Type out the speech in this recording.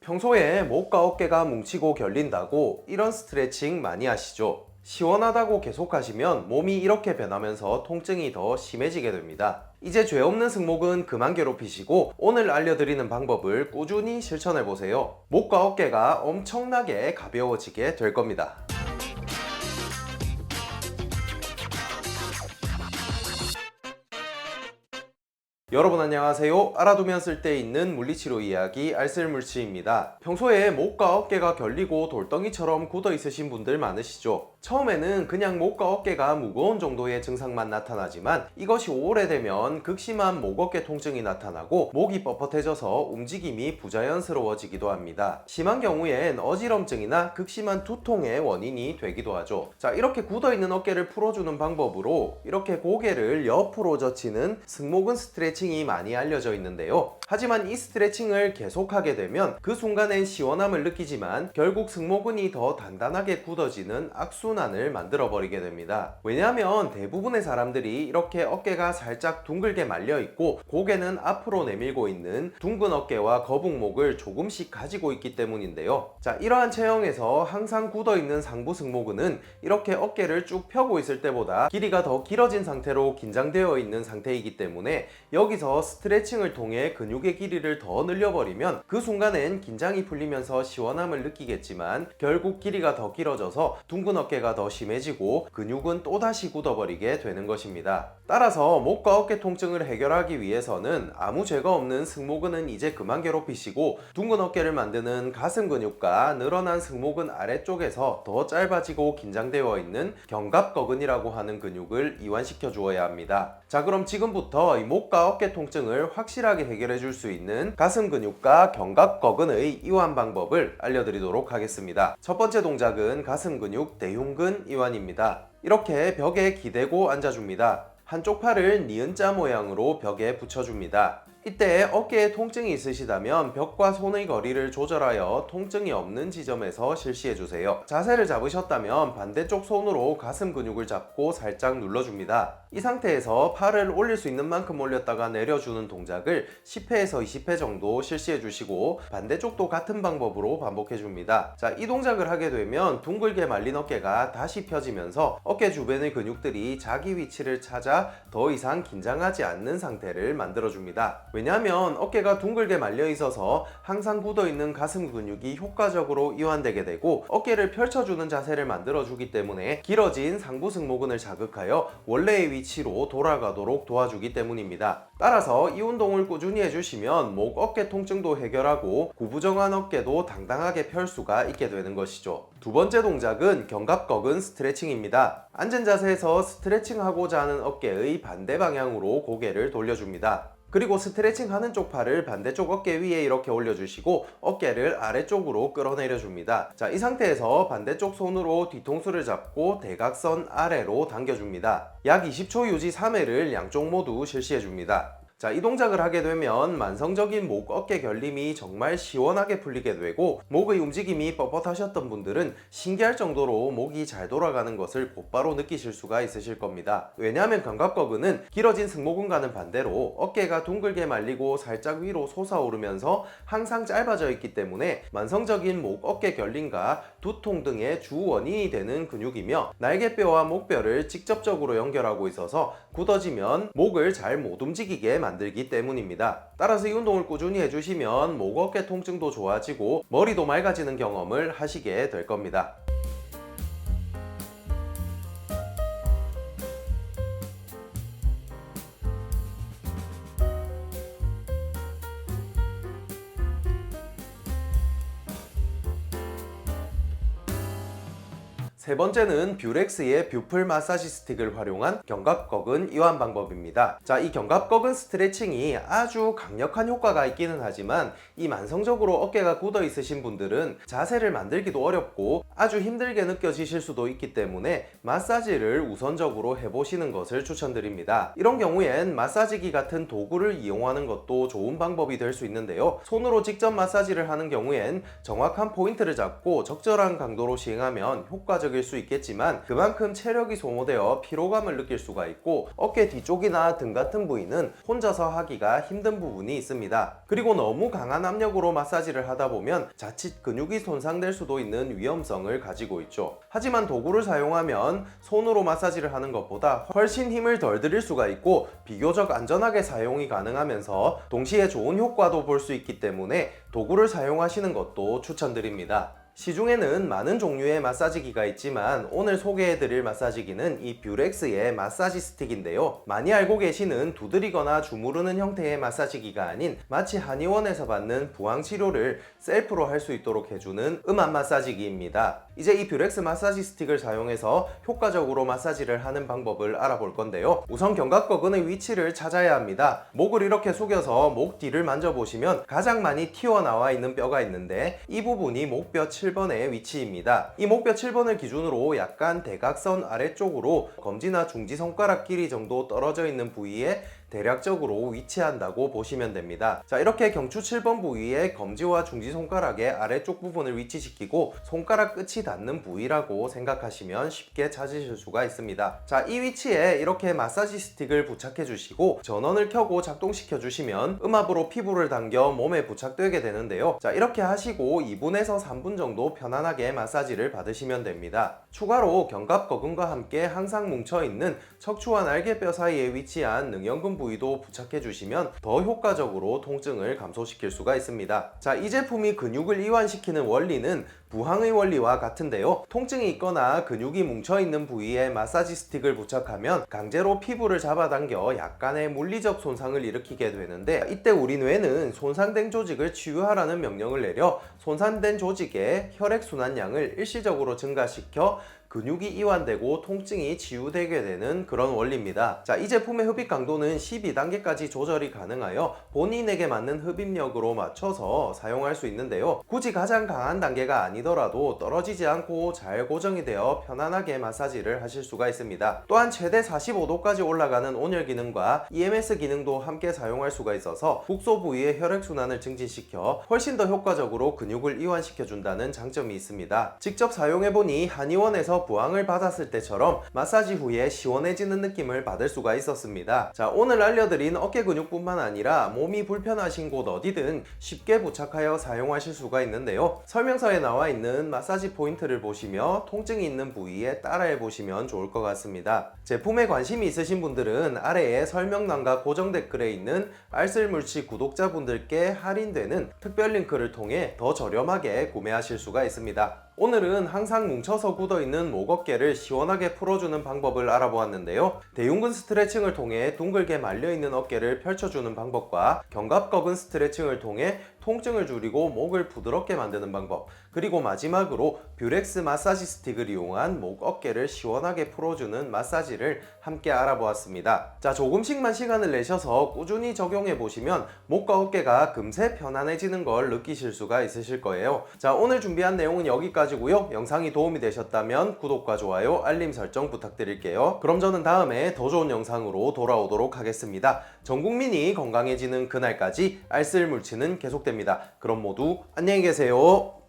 평소에 목과 어깨가 뭉치고 결린다고 이런 스트레칭 많이 하시죠? 시원하다고 계속하시면 몸이 이렇게 변하면서 통증이 더 심해지게 됩니다. 이제 죄 없는 승모근 그만 괴롭히시고 오늘 알려드리는 방법을 꾸준히 실천해보세요. 목과 어깨가 엄청나게 가벼워지게 될 겁니다. 여러분 안녕하세요. 알아두면 쓸데있는 물리치료 이야기 알쓸물치입니다. 평소에 목과 어깨가 결리고 돌덩이처럼 굳어 있으신 분들 많으시죠? 처음에는 그냥 목과 어깨가 무거운 정도의 증상만 나타나지만 이것이 오래되면 극심한 목 어깨 통증이 나타나고 목이 뻣뻣해져서 움직임이 부자연스러워지기도 합니다. 심한 경우엔 어지럼증이나 극심한 두통의 원인이 되기도 하죠. 자, 이렇게 굳어 있는 어깨를 풀어주는 방법으로 이렇게 고개를 옆으로 젖히는 승모근 스트레칭이 많이 알려져 있는데요. 하지만 이 스트레칭을 계속하게 되면 그 순간엔 시원함을 느끼지만 결국 승모근이 더 단단하게 굳어지는 악순환을 만들어 버리게 됩니다. 왜냐하면 대부분의 사람들이 이렇게 어깨가 살짝 둥글게 말려 있고 고개는 앞으로 내밀고 있는 둥근 어깨와 거북목을 조금씩 가지고 있기 때문인데요. 자, 이러한 체형에서 항상 굳어 있는 상부 승모근은 이렇게 어깨를 쭉 펴고 있을 때보다 길이가 더 길어진 상태로 긴장되어 있는 상태이기 때문에 여기서 스트레칭을 통해 근육의 길이를 더 늘려버리면 그 순간엔 긴장이 풀리면서 시원함을 느끼겠지만 결국 길이가 더 길어져서 둥근 어깨가 더 심해지고 근육은 또다시 굳어버리게 되는 것입니다. 따라서 목과 어깨 통증을 해결하기 위해서는 아무 죄가 없는 승모근은 이제 그만 괴롭히시고 둥근 어깨를 만드는 가슴 근육과 늘어난 승모근 아래쪽에서 더 짧아지고 긴장되어 있는 견갑거근이라고 하는 근육을 이완시켜 주어야 합니다. 자, 그럼 지금부터 이 목과 어깨 통증을 확실하게 해결해 줄 수 있는 가슴 근육과 견갑거근의 이완 방법을 알려드리도록 하겠습니다. 첫 번째 동작은 가슴 근육 대흉근 이완입니다. 이렇게 벽에 기대고 앉아줍니다. 한쪽 팔을 니은자 모양으로 벽에 붙여줍니다. 이때 어깨에 통증이 있으시다면 벽과 손의 거리를 조절하여 통증이 없는 지점에서 실시해주세요. 자세를 잡으셨다면 반대쪽 손으로 가슴 근육을 잡고 살짝 눌러줍니다. 이 상태에서 팔을 올릴 수 있는 만큼 올렸다가 내려주는 동작을 10회에서 20회 정도 실시해주시고 반대쪽도 같은 방법으로 반복해줍니다. 자, 이 동작을 하게 되면 둥글게 말린 어깨가 다시 펴지면서 어깨 주변의 근육들이 자기 위치를 찾아 더 이상 긴장하지 않는 상태를 만들어줍니다. 왜냐하면 어깨가 둥글게 말려 있어서 항상 굳어 있는 가슴 근육이 효과적으로 이완되게 되고 어깨를 펼쳐주는 자세를 만들어주기 때문에 길어진 상부 승모근을 자극하여 원래의 위치로 돌아가도록 도와주기 때문입니다. 따라서 이 운동을 꾸준히 해주시면 목 어깨 통증도 해결하고 구부정한 어깨도 당당하게 펼 수가 있게 되는 것이죠. 두 번째 동작은 견갑거근 스트레칭입니다. 앉은 자세에서 스트레칭하고자 하는 어깨의 반대 방향으로 고개를 돌려줍니다. 그리고 스트레칭 하는 쪽 팔을 반대쪽 어깨 위에 이렇게 올려주시고 어깨를 아래쪽으로 끌어내려 줍니다. 자, 이 상태에서 반대쪽 손으로 뒤통수를 잡고 대각선 아래로 당겨줍니다. 약 20초 유지 3회를 양쪽 모두 실시해 줍니다. 자, 이 동작을 하게 되면 만성적인 목 어깨 결림이 정말 시원하게 풀리게 되고 목의 움직임이 뻣뻣하셨던 분들은 신기할 정도로 목이 잘 돌아가는 것을 곧바로 느끼실 수가 있으실 겁니다. 왜냐하면 견갑거근은 길어진 승모근과는 반대로 어깨가 둥글게 말리고 살짝 위로 솟아오르면서 항상 짧아져 있기 때문에 만성적인 목 어깨 결림과 두통 등의 주 원인이 되는 근육이며 날개뼈와 목뼈를 직접적으로 연결하고 있어서 굳어지면 목을 잘 못 움직이게 만들기 때문입니다. 따라서 이 운동을 꾸준히 해주시면 목 어깨 통증도 좋아지고 머리도 맑아지는 경험을 하시게 될 겁니다. 세 번째는 뷰렉스의 뷰플 마사지 스틱을 활용한 견갑거근 이완 방법입니다. 자, 이 견갑거근 스트레칭이 아주 강력한 효과가 있기는 하지만 이 만성적으로 어깨가 굳어 있으신 분들은 자세를 만들기도 어렵고 아주 힘들게 느껴지실 수도 있기 때문에 마사지를 우선적으로 해보시는 것을 추천드립니다. 이런 경우엔 마사지기 같은 도구를 이용하는 것도 좋은 방법이 될 수 있는데요. 손으로 직접 마사지를 하는 경우엔 정확한 포인트를 잡고 적절한 강도로 시행하면 효과적일 효과적일 수 있겠지만 그만큼 체력이 소모되어 피로감을 느낄 수가 있고 어깨 뒤쪽이나 등 같은 부위는 혼자서 하기가 힘든 부분이 있습니다. 그리고 너무 강한 압력으로 마사지를 하다 보면 자칫 근육이 손상될 수도 있는 위험성을 가지고 있죠. 하지만 도구를 사용하면 손으로 마사지를 하는 것보다 훨씬 힘을 덜 들일 수가 있고 비교적 안전하게 사용이 가능하면서 동시에 좋은 효과도 볼 수 있기 때문에 도구를 사용하시는 것도 추천드립니다. 시중에는 많은 종류의 마사지기가 있지만 오늘 소개해드릴 마사지기는 이 뷰렉스의 마사지 스틱인데요. 많이 알고 계시는 두드리거나 주무르는 형태의 마사지기가 아닌 마치 한의원에서 받는 부항치료를 셀프로 할 수 있도록 해주는 음압 마사지기입니다. 이제 이 뷰렉스 마사지 스틱을 사용해서 효과적으로 마사지를 하는 방법을 알아볼 건데요. 우선 견갑거근의 위치를 찾아야 합니다. 목을 이렇게 숙여서 목 뒤를 만져보시면 가장 많이 튀어나와 있는 뼈가 있는데 이 부분이 목뼈 7번의 위치입니다. 이 목뼈 7번을 기준으로 약간 대각선 아래쪽으로 검지나 중지 손가락 길이 정도 떨어져 있는 부위에 대략적으로 위치한다고 보시면 됩니다. 자, 이렇게 경추 7번 부위에 검지와 중지 손가락의 아래쪽 부분을 위치시키고 손가락 끝이 닿는 부위라고 생각하시면 쉽게 찾으실 수가 있습니다. 자, 이 위치에 이렇게 마사지 스틱을 부착해 주시고 전원을 켜고 작동시켜 주시면 음압으로 피부를 당겨 몸에 부착되게 되는데요. 자, 이렇게 하시고 2분에서 3분 정도 편안하게 마사지를 받으시면 됩니다. 추가로 견갑거근과 함께 항상 뭉쳐있는 척추와 날개뼈 사이에 위치한 능형근 부위도 부착해 주시면 더 효과적으로 통증을 감소시킬 수가 있습니다. 자, 이 제품이 근육을 이완시키는 원리는 부항의 원리와 같은데요. 통증이 있거나 근육이 뭉쳐있는 부위에 마사지 스틱을 부착하면 강제로 피부를 잡아당겨 약간의 물리적 손상을 일으키게 되는데 이때 우리 뇌는 손상된 조직을 치유하라는 명령을 내려 손상된 조직의 혈액순환량을 일시적으로 증가시켜 근육이 이완되고 통증이 치유되게 되는 그런 원리입니다. 자, 이 제품의 흡입 강도는 12단계까지 조절이 가능하여 본인에게 맞는 흡입력으로 맞춰서 사용할 수 있는데요. 굳이 가장 강한 단계가 아니더라도 떨어지지 않고 잘 고정이 되어 편안하게 마사지를 하실 수가 있습니다. 또한 최대 45도까지 올라가는 온열 기능과 EMS 기능도 함께 사용할 수가 있어서 국소 부위의 혈액순환을 증진시켜 훨씬 더 효과적으로 근육을 이완시켜 준다는 장점이 있습니다. 직접 사용해보니 한의원에서 부항을 받았을 때처럼 마사지 후에 시원해지는 느낌을 받을 수가 있었습니다. 자, 오늘 알려드린 어깨 근육뿐만 아니라 몸이 불편하신 곳 어디든 쉽게 부착하여 사용하실 수가 있는데요. 설명서에 나와 있는 마사지 포인트를 보시며 통증이 있는 부위에 따라해 보시면 좋을 것 같습니다. 제품에 관심이 있으신 분들은 아래에 설명란과 고정 댓글에 있는 알쓸물치 구독자분들께 할인되는 특별 링크를 통해 더 저렴하게 구매하실 수가 있습니다. 오늘은 항상 뭉쳐서 굳어있는 목 어깨를 시원하게 풀어주는 방법을 알아보았는데요. 대흉근 스트레칭을 통해 둥글게 말려있는 어깨를 펼쳐주는 방법과 견갑거근 스트레칭을 통해 통증을 줄이고 목을 부드럽게 만드는 방법, 그리고 마지막으로 뷰렉스 마사지 스틱을 이용한 목 어깨를 시원하게 풀어주는 마사지를 함께 알아보았습니다. 자, 조금씩만 시간을 내셔서 꾸준히 적용해 보시면 목과 어깨가 금세 편안해지는 걸 느끼실 수가 있으실 거예요. 자, 오늘 준비한 내용은 여기까지고요. 영상이 도움이 되셨다면 구독과 좋아요, 알림 설정 부탁드릴게요. 그럼 저는 다음에 더 좋은 영상으로 돌아오도록 하겠습니다. 전 국민이 건강해지는 그날까지 알쓸물치는 계속됩니다. 그럼 모두 안녕히 계세요.